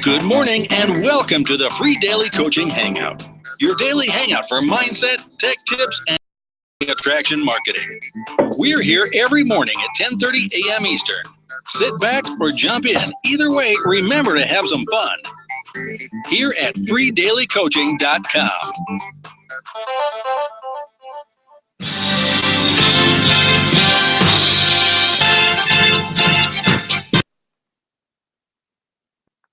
Good morning and welcome to the free daily coaching hangout. Your daily hangout for mindset, tech tips, and attraction marketing. We're here every morning at 10:30 a.m. Eastern. Sit back or jump in. Either way, remember to have some fun. Here at freedailycoaching.com.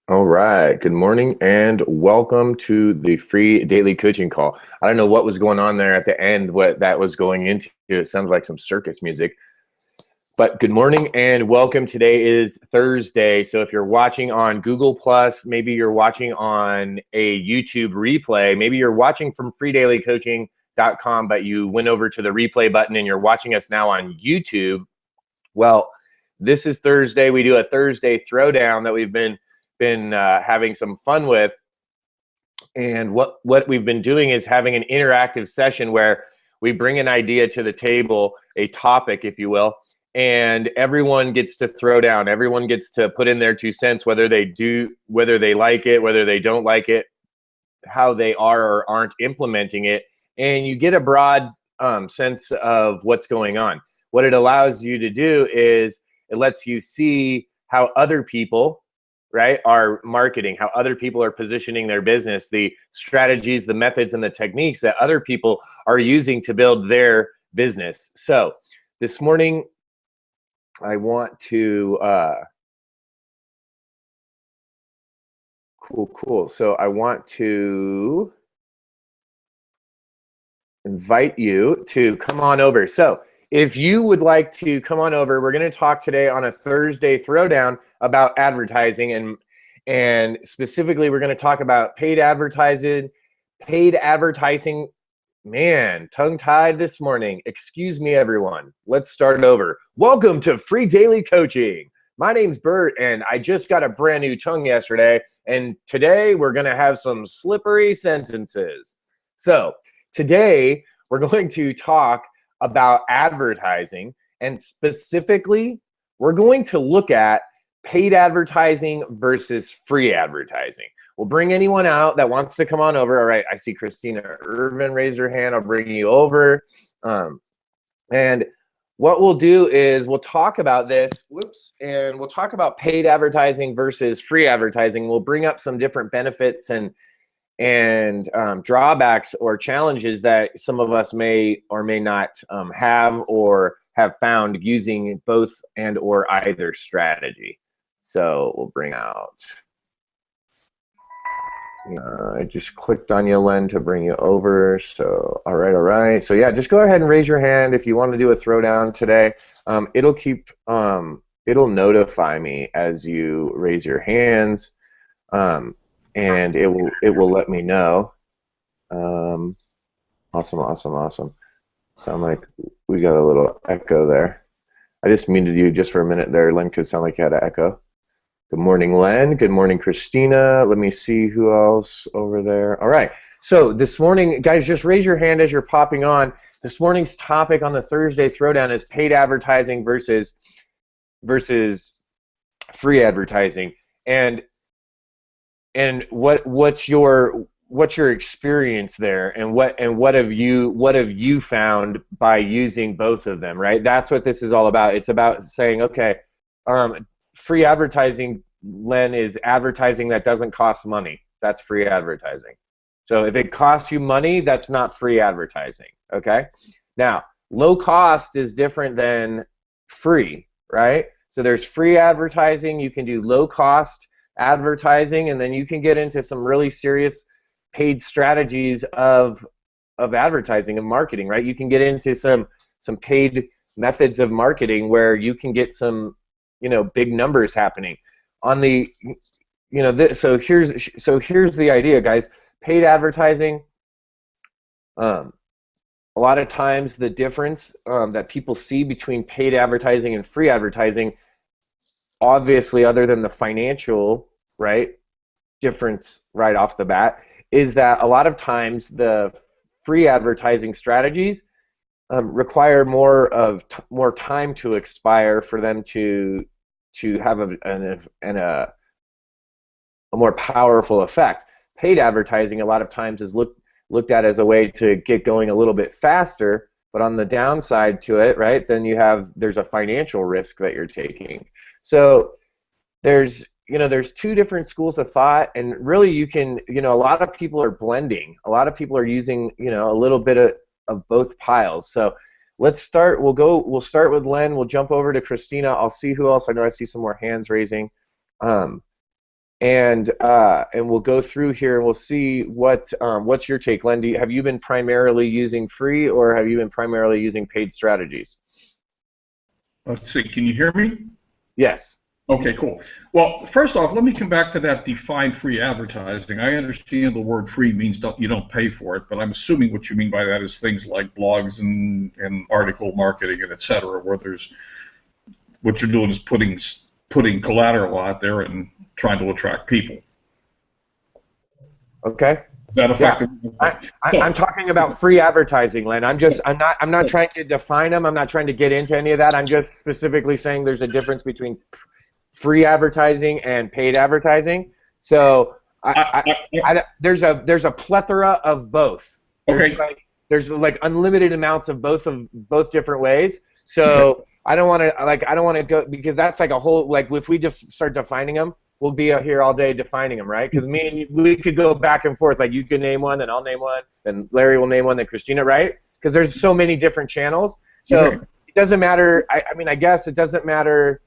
All right. Good morning and welcome to the free daily coaching call. I don't know what was going on there at the end, what that was going into. It sounds like some circus music. But good morning and welcome. Today is Thursday. So if you're watching on Google Plus, maybe you're watching on a YouTube replay, maybe you're watching from freedailycoaching.com, but you went over to the replay button and you're watching us now on YouTube. Well, this is Thursday. We do a Thursday throwdown that we've been having some fun with, and what we've been doing is having an interactive session where we bring an idea to the table, a topic, if you will, and everyone gets to throw down. Everyone gets to put in their 2 cents, whether they like it, whether they don't like it, how they are or aren't implementing it, and you get a broad sense of what's going on. What it allows you to do is it lets you see how other people, right, are marketing, how other people are positioning their business, the strategies, the methods, and the techniques that other people are using to build their business. So this morning, I want to, cool. So I want to invite you to come on over. So if you would like to come on over, we're going to talk today on a Thursday throwdown about advertising, and specifically we're going to talk about paid advertising. Man, tongue-tied this morning. Excuse me, everyone. Let's start over. Welcome to Free Daily Coaching. My name's Bert, and I just got a brand new tongue yesterday, and today we're going to have some slippery sentences. So today we're going to talk about advertising, and specifically we're going to look at paid advertising versus free advertising. We'll bring anyone out that wants to come on over. All right, I see Christina Irvin raise her hand. I'll bring you over. And what we'll do is we'll talk about this, and we'll talk about paid advertising versus free advertising. We'll bring up some different benefits and drawbacks or challenges that some of us may or may not have or have found using both and or either strategy. So we'll bring out, I just clicked on you, Len, to bring you over. So all right. So yeah, just go ahead and raise your hand if you want to do a throwdown today. It'll notify me as you raise your hands. And it will let me know. Awesome. Sound like we got a little echo there. I just muted you just for a minute there, Len, could sound like you had an echo. Good morning, Len. Good morning, Christina. Let me see who else over there. All right. So this morning, guys, just raise your hand as you're popping on. This morning's topic on the Thursday Throwdown is paid advertising versus free advertising. And what's your experience there, and what have you found by using both of them, right? That's what this is all about. It's about saying, okay, free advertising, Len, is advertising that doesn't cost money. That's free advertising. So if it costs you money, that's not free advertising, okay? Now, low cost is different than free, right? So there's free advertising. You can do low cost advertising, and then you can get into some really serious paid strategies of advertising and marketing, right? You can get into some paid methods of marketing where you can get some, big numbers happening on the, so here's the idea, guys. Paid advertising, a lot of times the difference that people see between paid advertising and free advertising, obviously other than the financial, right, difference right off the bat, is that a lot of times the free advertising strategies require more time to expire for them to have a more powerful effect. Paid advertising a lot of times is looked at as a way to get going a little bit faster, but on the downside to it, right, then there's a financial risk that you're taking. So there's two different schools of thought, and really you can, a lot of people are blending. A lot of people are using, a little bit of both piles. So let's start. We'll start with Len. We'll jump over to Christina. I'll see who else. I know I see some more hands raising. And we'll go through here and we'll see what's your take, Len. Have you been primarily using free, or have you been primarily using paid strategies? Let's see. Can you hear me? Yes. Okay, cool. Well, first off, let me come back to that define free advertising. I understand the word free means you don't pay for it, but I'm assuming what you mean by that is things like blogs and article marketing and et cetera, where what you're doing is putting collateral out there and trying to attract people. Okay. That effective? Yeah. I'm talking about free advertising, Len. I'm not trying to define them. I'm not trying to get into any of that. I'm just specifically saying there's a difference between free advertising and paid advertising. So there's a plethora of both. There's like unlimited amounts of both different ways. So I don't want to go, because that's like a whole, like if we just start defining them, we'll be out here all day defining them, right? Because me and you, we could go back and forth. Like you can name one, then I'll name one, then Larry will name one, then Christina, right? Because there's so many different channels. So it doesn't matter. I mean, I guess it doesn't matter.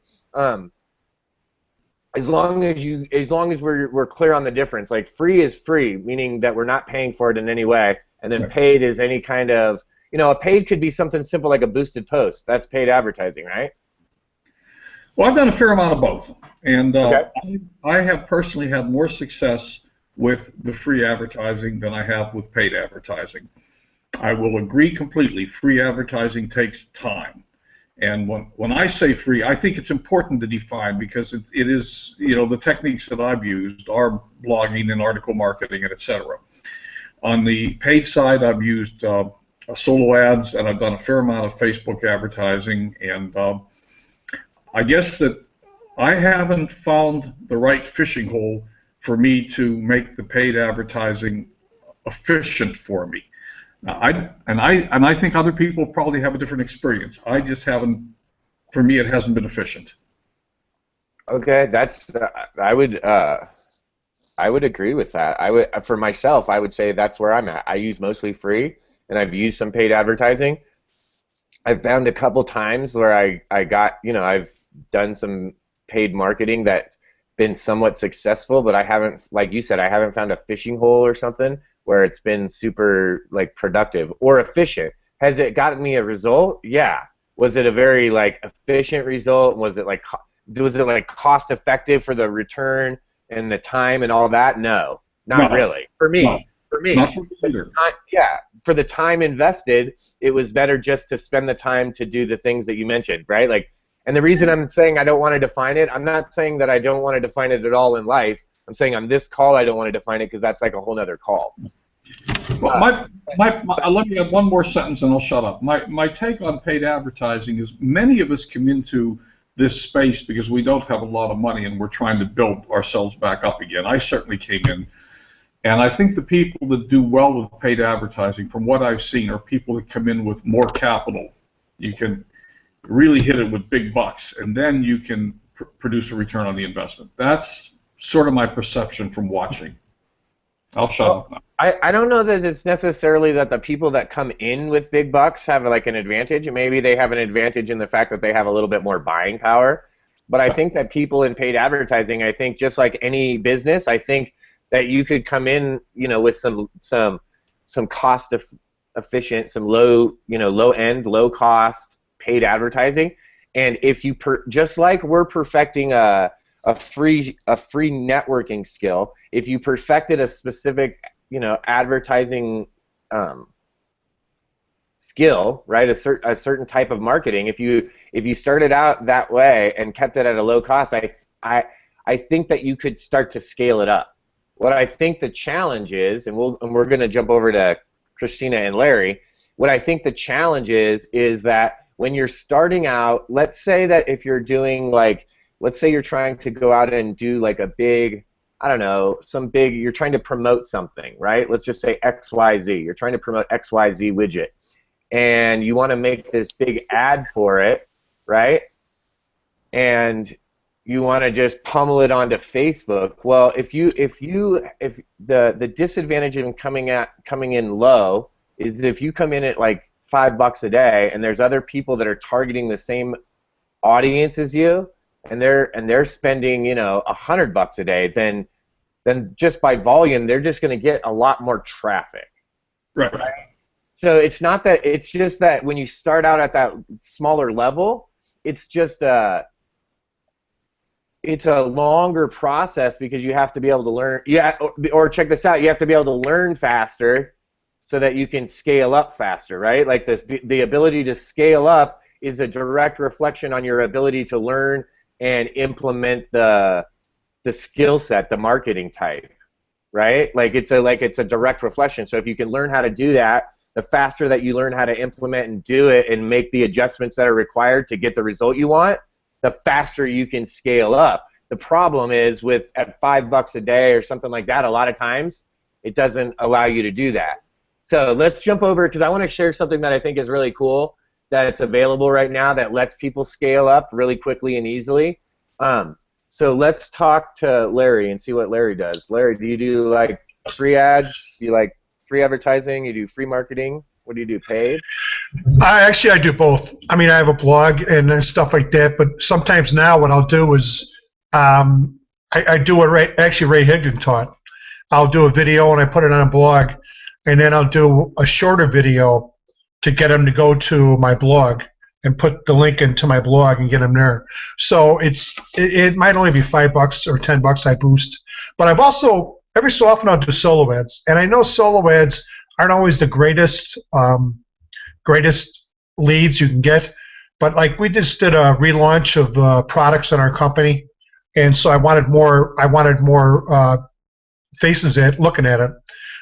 As long as we're clear on the difference. Like free is free, meaning that we're not paying for it in any way, and then paid is any kind of, a paid could be something simple like a boosted post. That's paid advertising, right? Well, I've done a fair amount of both, and I have personally had more success with the free advertising than I have with paid advertising. I will agree completely. Free advertising takes time. And when I say free, I think it's important to define, because it is, the techniques that I've used are blogging and article marketing and et cetera. On the paid side, I've used solo ads, and I've done a fair amount of Facebook advertising, and I guess that I haven't found the right fishing hole for me to make the paid advertising efficient for me. I think other people probably have a different experience. I just haven't. For me, it hasn't been efficient. Okay, that's I would agree with that. For myself, I would say that's where I'm at. I use mostly free, and I've used some paid advertising. I've found a couple times where I got, I've done some paid marketing that's been somewhat successful, but I haven't, like you said, I haven't found a fishing hole or something where it's been super productive or efficient. Has it gotten me a result? Yeah. Was it a very efficient result? Was it cost effective for the return and the time and all that? No, not really. For me, not for me either. For the time invested, it was better just to spend the time to do the things that you mentioned, right? And the reason I'm saying I don't want to define it, I'm not saying that I don't want to define it at all in life. I'm saying on this call I don't want to define it, because that's like a whole other call. Well, let me add one more sentence and I'll shut up. My take on paid advertising is many of us come into this space because we don't have a lot of money and we're trying to build ourselves back up again. I certainly came in, and I think the people that do well with paid advertising, from what I've seen, are people that come in with more capital. You can really hit it with big bucks, and then you can produce a return on the investment. That's sort of my perception from watching. I'll shut up now. I don't know that it's necessarily that the people that come in with big bucks have an advantage. Maybe they have an advantage in the fact that they have a little bit more buying power. But I think that people in paid advertising, I think just like any business, I think that you could come in, with some cost efficient, some low end, low cost paid advertising, and if you just like we're perfecting a free networking skill, if you perfected a specific advertising skill, right, a certain type of marketing, if you started out that way and kept it at a low cost, I think that you could start to scale it up. What I think the challenge is, and we're going to jump over to Christina and Larry, what I think the challenge is that when you're starting out, let's say that if you're doing like, let's say you're trying to go out and do like a big, I don't know, you're trying to promote something, right? Let's just say XYZ. You're trying to promote XYZ widget, and you want to make this big ad for it, right? And you want to just pummel it onto Facebook. Well, if the disadvantage of coming in low is if you come in at like $5 a day, and there's other people that are targeting the same audience as you, and they're spending, you know, $100 a day, then just by volume they're just going to get a lot more traffic. Right. So it's just that when you start out at that smaller level, it's a longer process because you have to be able to learn. Yeah, or check this out, you have to be able to learn faster so that you can scale up faster, right? Like the ability to scale up is a direct reflection on your ability to learn and implement the skill set, the marketing type, right? Like it's a direct reflection. So if you can learn how to do that, the faster that you learn how to implement and do it and make the adjustments that are required to get the result you want, the faster you can scale up. The problem is at $5 a day or something like that, a lot of times it doesn't allow you to do that. So let's jump over, because I want to share something that I think is really cool that's available right now that lets people scale up really quickly and easily. So let's talk to Larry and see what Larry does. Larry, do you do like free ads? Do you like free advertising? You do free marketing? What do you do, paid? I do both. I mean, I have a blog and stuff like that, but sometimes now what I'll do is I do what Ray Higdon taught. I'll do a video and I put it on a blog, and then I'll do a shorter video to get them to go to my blog and put the link into my blog and get them there. So it might only be $5 or $10 I boost, but I've also every so often I'll do solo ads, and I know solo ads aren't always the greatest leads you can get, but like we just did a relaunch of products in our company, and so I wanted more faces looking at it.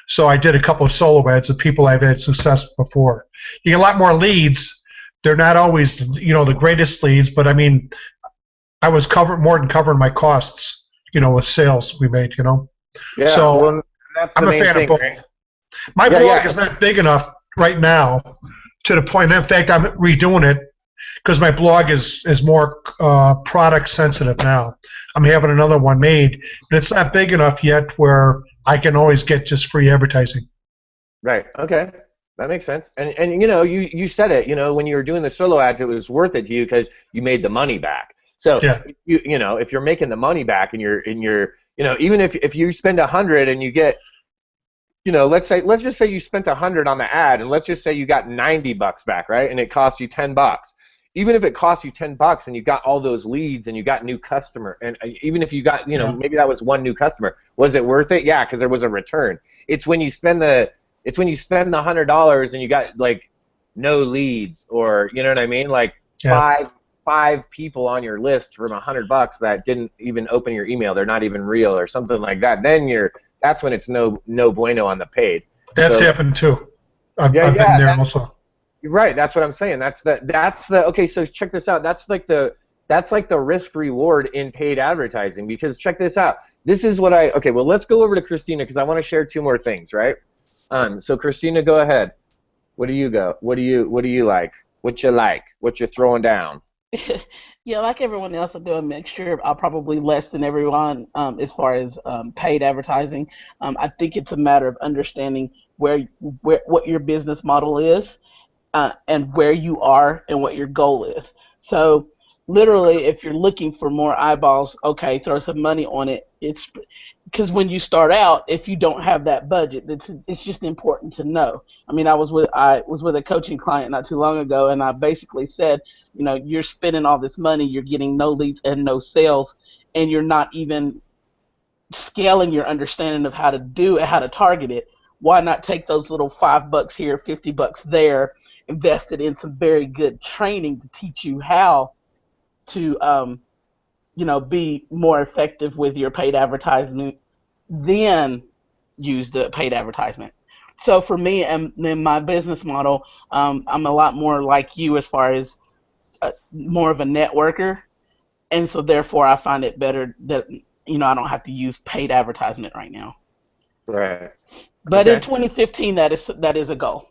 So I did a couple of solo ads of people I've had success before. You get a lot more leads. They're not always, you know, the greatest leads, but I mean, I was more than covering my costs, you know, with sales we made, you know. Yeah, so well, that's the I'm a main fan thing, of both. right? My blog is not big enough right now to the point. In fact, I'm redoing it because my blog is more product sensitive now. I'm having another one made, but it's not big enough yet where I can always get just free advertising. Right. Okay. That makes sense. And you know, you said it. You know, when you were doing the solo ads, it was worth it to you because you made the money back. So yeah. you know, if you're making the money back and you're you know, even if you spend 100 and you get, you know, let's just say you spent 100 on the ad, and let's just say you got $90 back, right? And it cost you $10. Even if it costs you $10 and you got all those leads and you got new customer, and even if you got, you know, maybe that was one new customer, was it worth it? Yeah, because there was a return. It's when you spend the $100 and you got like no leads, or you know what I mean, like five people on your list from $100 that didn't even open your email, they're not even real or something like that. Then that's when it's no bueno on the paid. That's happened too. I've been there also. Right, that's what I'm saying. That's the okay. So check this out. That's like the risk reward in paid advertising, because check this out. This is what okay. Well, let's go over to Christina because I want to share two more things, right? So Christina, go ahead. What do you like? What you like? What you throwing down? Yeah, like everyone else, I do a mixture. Probably less than everyone as far as paid advertising. I think it's a matter of understanding what your business model is. And where you are and what your goal is. So literally, if you're looking for more eyeballs, okay, throw some money on it. It's because when you start out, if you don't have that budget, it's just important to know. I mean, I was with a coaching client not too long ago, and I basically said, you know, you're spending all this money, you're getting no leads and no sales, and you're not even scaling your understanding of how to target it. Why not take those little $5 here, $50 there, invested in some very good training to teach you how to, you know, be more effective with your paid advertisement, then use the paid advertisement. So for me and in my business model, I'm a lot more like you as far as more of a networker, and so therefore I find it better that I don't have to use paid advertisement right now. Right. But in Okay. 2015, that is a goal.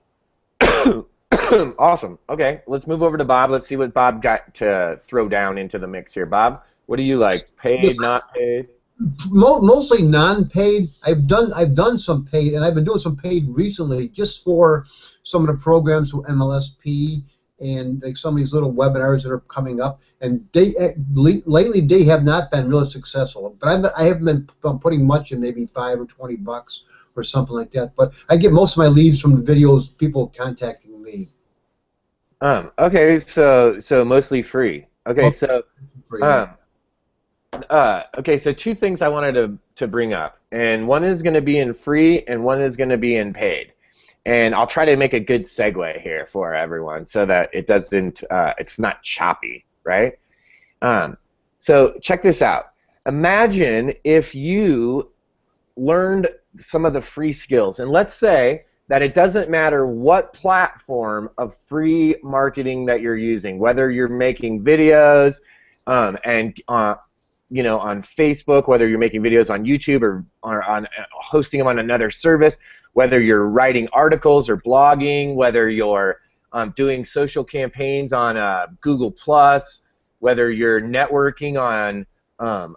Awesome. Okay, let's move over to Bob. Let's see what Bob got to throw down into the mix here. Bob, what do you like? Yes, Paid, not paid? mostly non-paid. I've done some paid, and I've been doing some paid recently, just for some of the programs with MLSP and like some of these little webinars that are coming up. And lately they have not been really successful. But I haven't been putting much in, maybe $5 or $20 or something like that. But I get most of my leads from the videos, people contacting me. Okay, so mostly free. Okay, so okay, so two things I wanted to bring up, and one is going to be in free, and one is going to be in paid, and I'll try to make a good segue here for everyone so that it doesn't, it's not choppy, right? So check this out. Imagine if you learned some of the free skills, and let's say that it doesn't matter what platform of free marketing that you're using, whether you're making videos and on Facebook, whether you're making videos on YouTube or on hosting them on another service, whether you're writing articles or blogging, whether you're doing social campaigns on Google+, whether you're networking on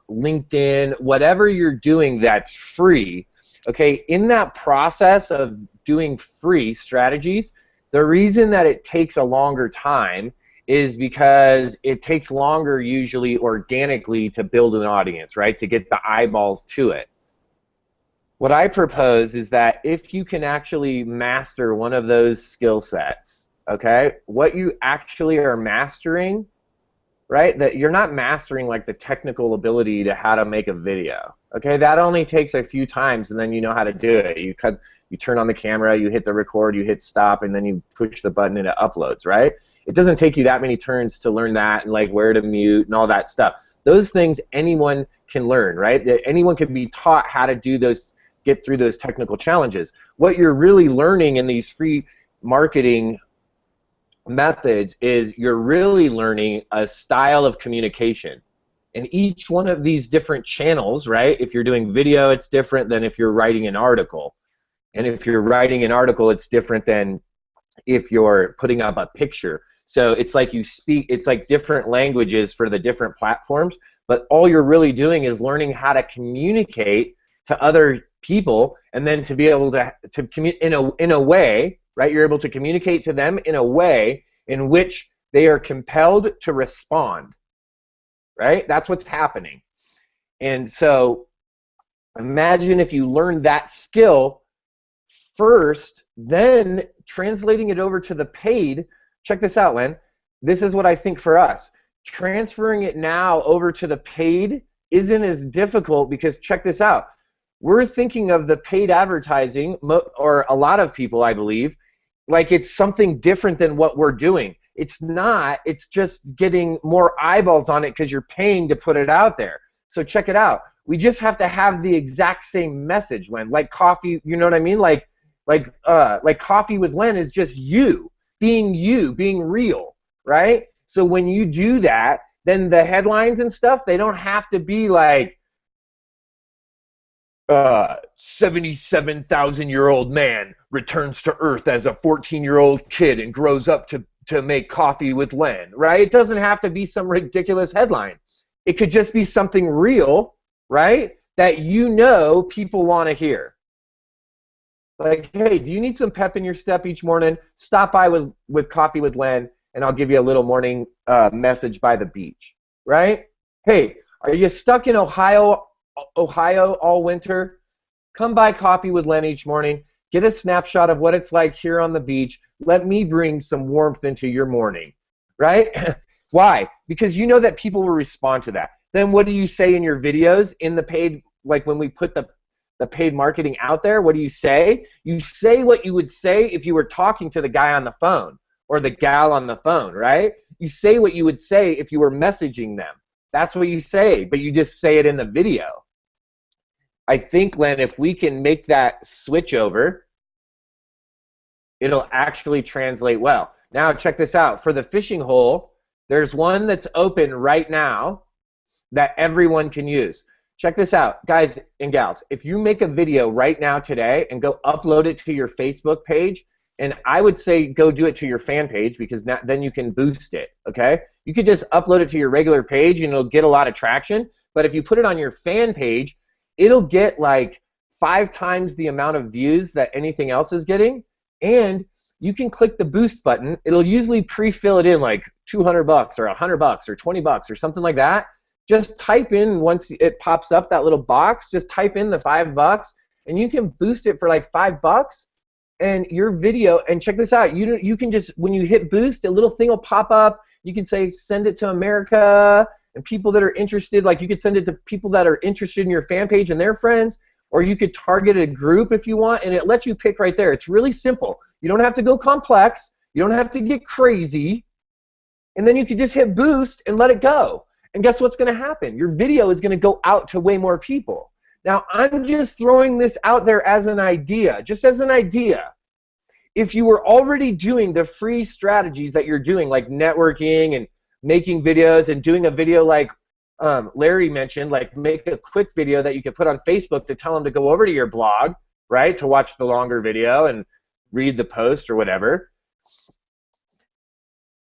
LinkedIn, whatever you're doing that's free, okay, in that process of doing free strategies, the reason that it takes a longer time is because it takes longer usually organically to build an audience, right, to get the eyeballs to it. What I propose is that if you can actually master one of those skill sets, okay, what you actually are mastering, right, that you're not mastering like the technical ability to how to make a video, okay, that only takes a few times and then you know how to do it. You turn on the camera, you hit the record, you hit stop, and then you push the button and it uploads, right? It doesn't take you that many turns to learn that and like where to mute and all that stuff. Those things anyone can learn, right? Anyone can be taught how to do those, get through those technical challenges. What you're really learning in these free marketing methods is you're really learning a style of communication. And each one of these different channels, right? If you're doing video, it's different than if you're writing an article. And if you're writing an article, it's different than if you're putting up a picture. So it's like it's like different languages for the different platforms, but all you're really doing is learning how to communicate to other people, and then to be able to communicate in a way, right? You're able to communicate to them in a way in which they are compelled to respond, right? That's what's happening. And so imagine if you learned that skill first, then translating it over to the paid. Check this out, Len. This is what I think for us. Transferring it now over to the paid isn't as difficult because check this out. We're thinking of the paid advertising, or a lot of people, I believe, like it's something different than what we're doing. It's not. It's just getting more eyeballs on it because you're paying to put it out there. So check it out. We just have to have the exact same message, Len. Like coffee, you know what I mean? Like Coffee with Len is just you being real, right? So when you do that, then the headlines and stuff, they don't have to be like 77,000-year-old man returns to Earth as a 14-year-old kid and grows up to make coffee with Len, right? It doesn't have to be some ridiculous headline. It could just be something real, right, that people want to hear. Like, hey, do you need some pep in your step each morning? Stop by with Coffee with Len, and I'll give you a little morning message by the beach, right? Hey, are you stuck in Ohio all winter? Come by Coffee with Len each morning. Get a snapshot of what it's like here on the beach. Let me bring some warmth into your morning, right? Why? Because you know that people will respond to that. Then what do you say in your videos in the paid, like when we put the paid marketing out there, what do you say? You say what you would say if you were talking to the guy on the phone or the gal on the phone, right? You say what you would say if you were messaging them. That's what you say, but you just say it in the video. I think, Len, if we can make that switch over it'll actually translate well. Now check this out. For the fishing hole, there's one that's open right now that everyone can use. Check this out, guys and gals. If you make a video right now today and go upload it to your Facebook page, and I would say go do it to your fan page, because then you can boost it, okay? You could just upload it to your regular page and it'll get a lot of traction, but if you put it on your fan page, it'll get like 5 times the amount of views that anything else is getting, and you can click the boost button. It'll usually pre-fill it in like $200 or $100 or $20 or something like that. Just type in, once it pops up that little box, just type in the $5 and you can boost it for like $5, and your video, and check this out, you can just, when you hit boost, a little thing will pop up. You can say send it to America, and people that are interested, like you could send it to people that are interested in your fan page and their friends, or you could target a group if you want, and it lets you pick right there. It's really simple. You don't have to go complex. You don't have to get crazy. And then you could just hit boost and let it go. And guess what's going to happen? Your video is going to go out to way more people. Now, I'm just throwing this out there as an idea, just as an idea. If you were already doing the free strategies that you're doing, like networking and making videos and doing a video like Larry mentioned, like make a quick video that you could put on Facebook to tell them to go over to your blog, right, to watch the longer video and read the post or whatever.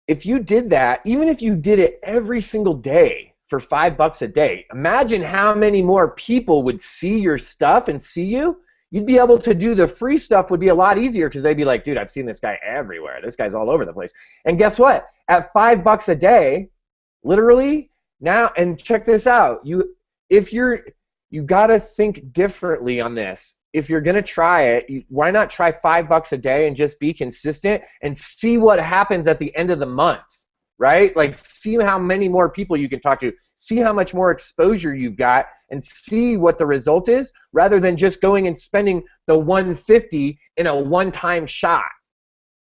If you did that, even if you did it every single day for $5 a day, imagine how many more people would see your stuff and see you. You'd be able to do the free stuff, would be a lot easier, because they'd be like, dude, I've seen this guy everywhere. This guy's all over the place. And guess what? At $5 a day, literally now, and check this out, you got to think differently on this. If you're going to try it, why not try $5 a day and just be consistent and see what happens at the end of the month, right? Like, see how many more people you can talk to, see how much more exposure you've got, and see what the result is, rather than just going and spending the $150 in a one-time shot,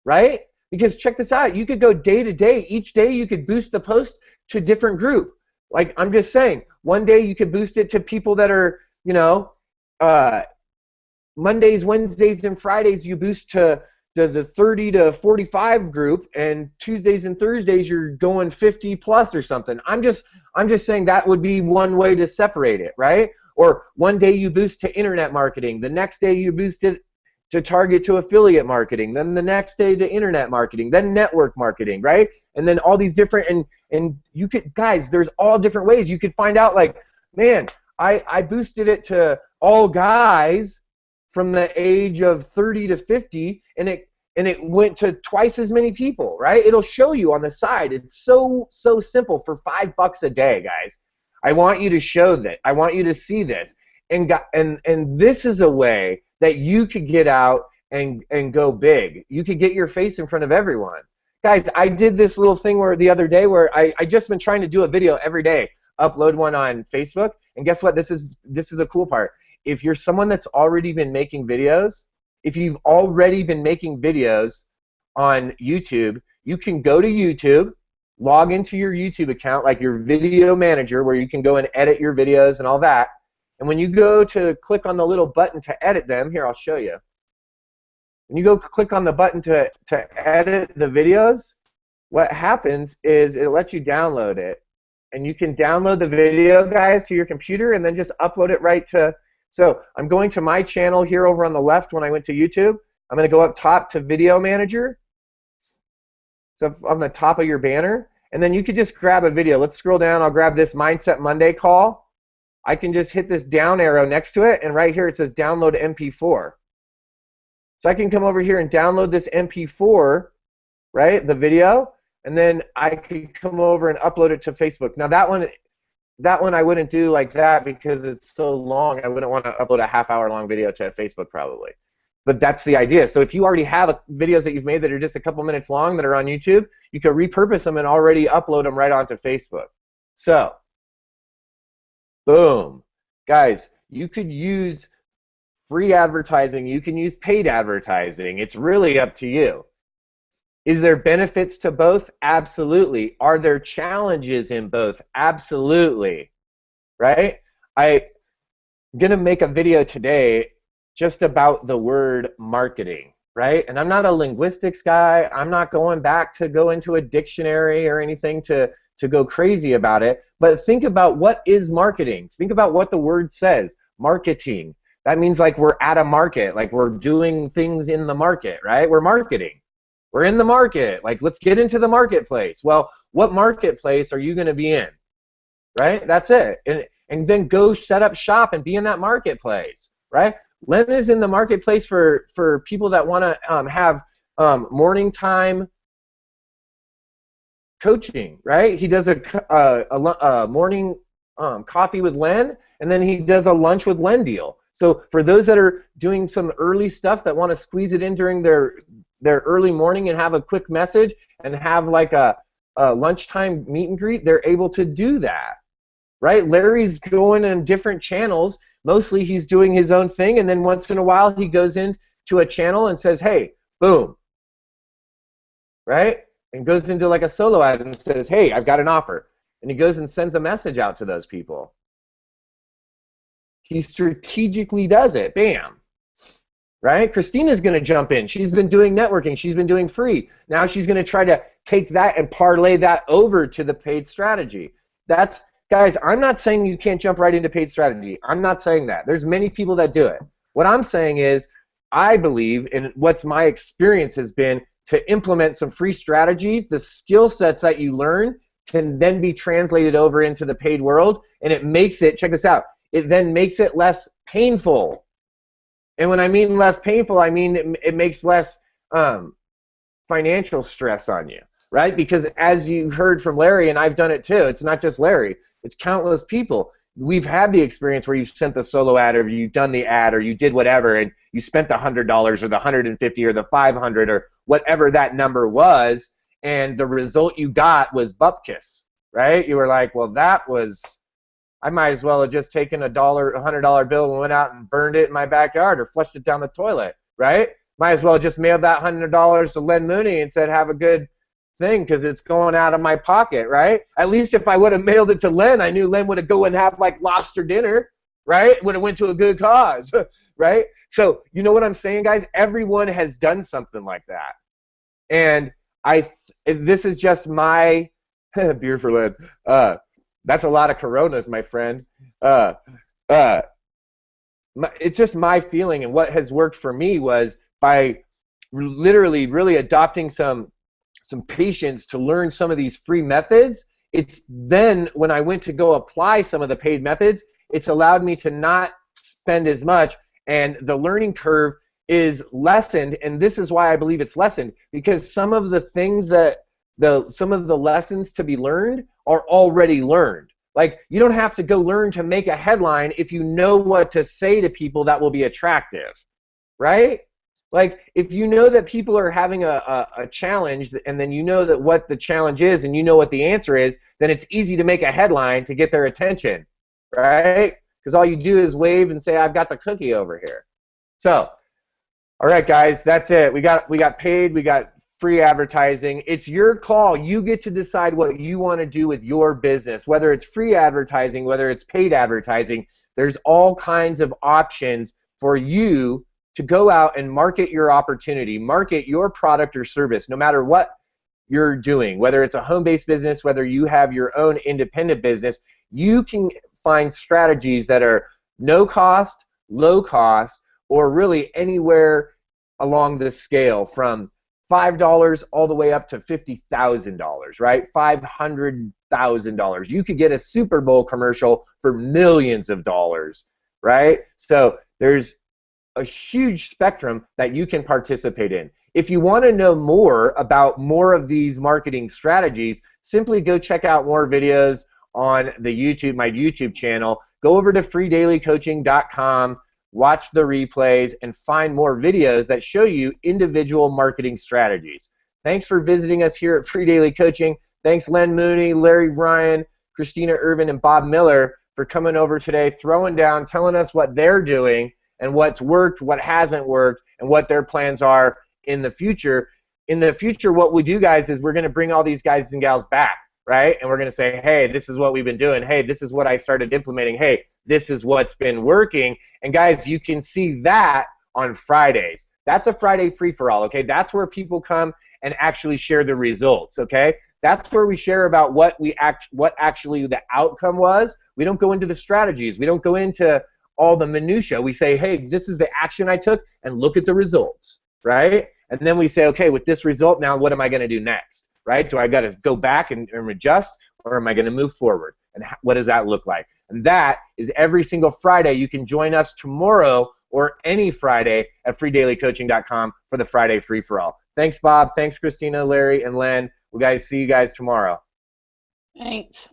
right? Because check this out, you could go day to day. Each day you could boost the post to a different group. Like, I'm just saying, one day you could boost it to people that are, you know, Mondays, Wednesdays, and Fridays you boost to the 30 to 45 group, and Tuesdays and Thursdays you're going 50 plus or something. I'm just saying that would be one way to separate it, right? Or one day you boost to internet marketing, the next day you boost it to target to affiliate marketing, then the next day to internet marketing, then network marketing, right? And then all these different, and you could, guys, there's all different ways. You could find out, like, man, I boosted it to all guys from the age of 30 to 50, and it went to twice as many people, right? It'll show you on the side. It's so simple for $5 a day, guys. I want you to show that. I want you to see this, and this is a way that you could get out and go big. You could get your face in front of everyone. Guys, I did this little thing the other day where I just been trying to do a video every day, upload one on Facebook, and guess what? This is a cool part. If you're someone that's already been making videos, if you've already been making videos on YouTube, you can go to YouTube, log into your YouTube account, like your video manager, where you can go and edit your videos and all that. And when you go to click on the little button to edit them, here, I'll show you. When you go click on the button to edit the videos, what happens is it lets you download it. And you can download the video, guys, to your computer and then just upload it right to. So I'm going to my channel here over on the left when I went to YouTube. I'm going to go up top to Video Manager. So on the top of your banner. And then you could just grab a video. Let's scroll down. I'll grab this Mindset Monday call. I can just hit this down arrow next to it, and right here it says download MP4. So I can come over here and download this MP4, right, the video, and then I could come over and upload it to Facebook. Now that one I wouldn't do like that because it's so long. I wouldn't want to upload a half-hour-long video to Facebook probably. But that's the idea. So if you already have videos that you've made that are just a couple minutes long that are on YouTube, you can repurpose them and already upload them right onto Facebook. So, boom. Guys, you could use free advertising. You can use paid advertising. It's really up to you. Is there benefits to both? Absolutely. Are there challenges in both? Absolutely. Right? I'm going to make a video today just about the word marketing. right? And I'm not a linguistics guy. I'm not going back to go into a dictionary or anything to go crazy about it. But think about what is marketing. Think about what the word says, marketing. That means like we're at a market, like we're doing things in the market, right? We're marketing. We're in the market. Like, let's get into the marketplace. Well, what marketplace are you going to be in, right? That's it. And then go set up shop and be in that marketplace, right? Len is in the marketplace for people that want to have morning time coaching, right? He does a morning coffee with Len, and then he does a lunch with Len deal. So for those that are doing some early stuff that want to squeeze it in during their early morning and have a quick message and have like a lunchtime meet and greet, they're able to do that, right? Larry's going in different channels. Mostly he's doing his own thing, and then once in a while he goes into a channel and says, hey, boom, right? And goes into like a solo ad and says, hey, I've got an offer. And he goes and sends a message out to those people. He strategically does it. Bam. Right? Christina's going to jump in. She's been doing networking. She's been doing free. Now she's going to try to take that and parlay that over to the paid strategy. Guys, I'm not saying you can't jump right into paid strategy. I'm not saying that. There's many people that do it. What I'm saying is I believe, and what's my experience has been, to implement some free strategies, the skill sets that you learn can then be translated over into the paid world, and it makes it, check this out, it then makes it less painful. And when I mean less painful, I mean it makes less financial stress on you, right? Because as you heard from Larry, and I've done it too, it's not just Larry, it's countless people. We've had the experience where you've sent the solo ad, or you've done the ad, or you did whatever, and you spent the $100 or the $150 or the $500 or whatever that number was, and the result you got was bupkis, right? You were like, well, that was, I might as well have just taken a $100 bill and went out and burned it in my backyard or flushed it down the toilet, right? Might as well have just mailed that $100 to Len Mooney and said, have a good thing, because it's going out of my pocket, right? At least if I would have mailed it to Len, I knew Len would have go and have like lobster dinner, right? Would have went to a good cause, right? So you know what I'm saying, guys? Everyone has done something like that. And this is just my beer for Len. That's a lot of Coronas, my friend. It's just my feeling, and what has worked for me was by literally really adopting some patience to learn some of these free methods. It's then when I went to go apply some of the paid methods, it's allowed me to not spend as much, and the learning curve is lessened. And this is why I believe it's lessened, because some of the things that some of the lessons to be learned are already learned. Like, you don't have to go learn to make a headline if you know what to say to people that will be attractive, right? Like, if you know that people are having a challenge, and then you know that what the challenge is and you know what the answer is, then it's easy to make a headline to get their attention, right? Because all you do is wave and say, I've got the cookie over here. So, all right, guys, that's it. We got paid, we got free advertising. It's your call. You get to decide what you want to do with your business, whether it's free advertising, whether it's paid advertising. There's all kinds of options for you to go out and market your opportunity, market your product or service, no matter what you're doing, whether it's a home-based business, whether you have your own independent business. You can find strategies that are no cost, low cost, or really anywhere along the scale from $5 all the way up to $50,000, right? $500,000. You could get a Super Bowl commercial for millions of dollars, right? So there's a huge spectrum that you can participate in. If you want to know more about more of these marketing strategies, simply go check out more videos on my YouTube channel. Go over to freedailycoaching.com, watch the replays, and find more videos that show you individual marketing strategies. Thanks for visiting us here at Free Daily Coaching. Thanks Len Mooney, Larry Ryan, Christina Irvin, and Bob Miller for coming over today, throwing down, telling us what they're doing and what's worked, what hasn't worked, and what their plans are in the future. In the future, what we do, guys, is we're going to bring all these guys and gals back, right? And we're going to say, hey, this is what we've been doing. Hey, this is what I started implementing. Hey, this is what's been working. And guys, you can see that on Fridays. That's a Friday free-for-all, okay? That's where people come and actually share the results, okay? That's where we share about what actually the outcome was. We don't go into the strategies. We don't go into all the minutia. We say, hey, this is the action I took, and look at the results, right? And then we say, okay, with this result, now what am I going to do next, right? Do I got to go back and adjust, or am I going to move forward? And what does that look like? And that is every single Friday. You can join us tomorrow or any Friday at freedailycoaching.com for the Friday free-for-all. Thanks, Bob. Thanks, Christina, Larry, and Len. We'll see you guys tomorrow. Thanks.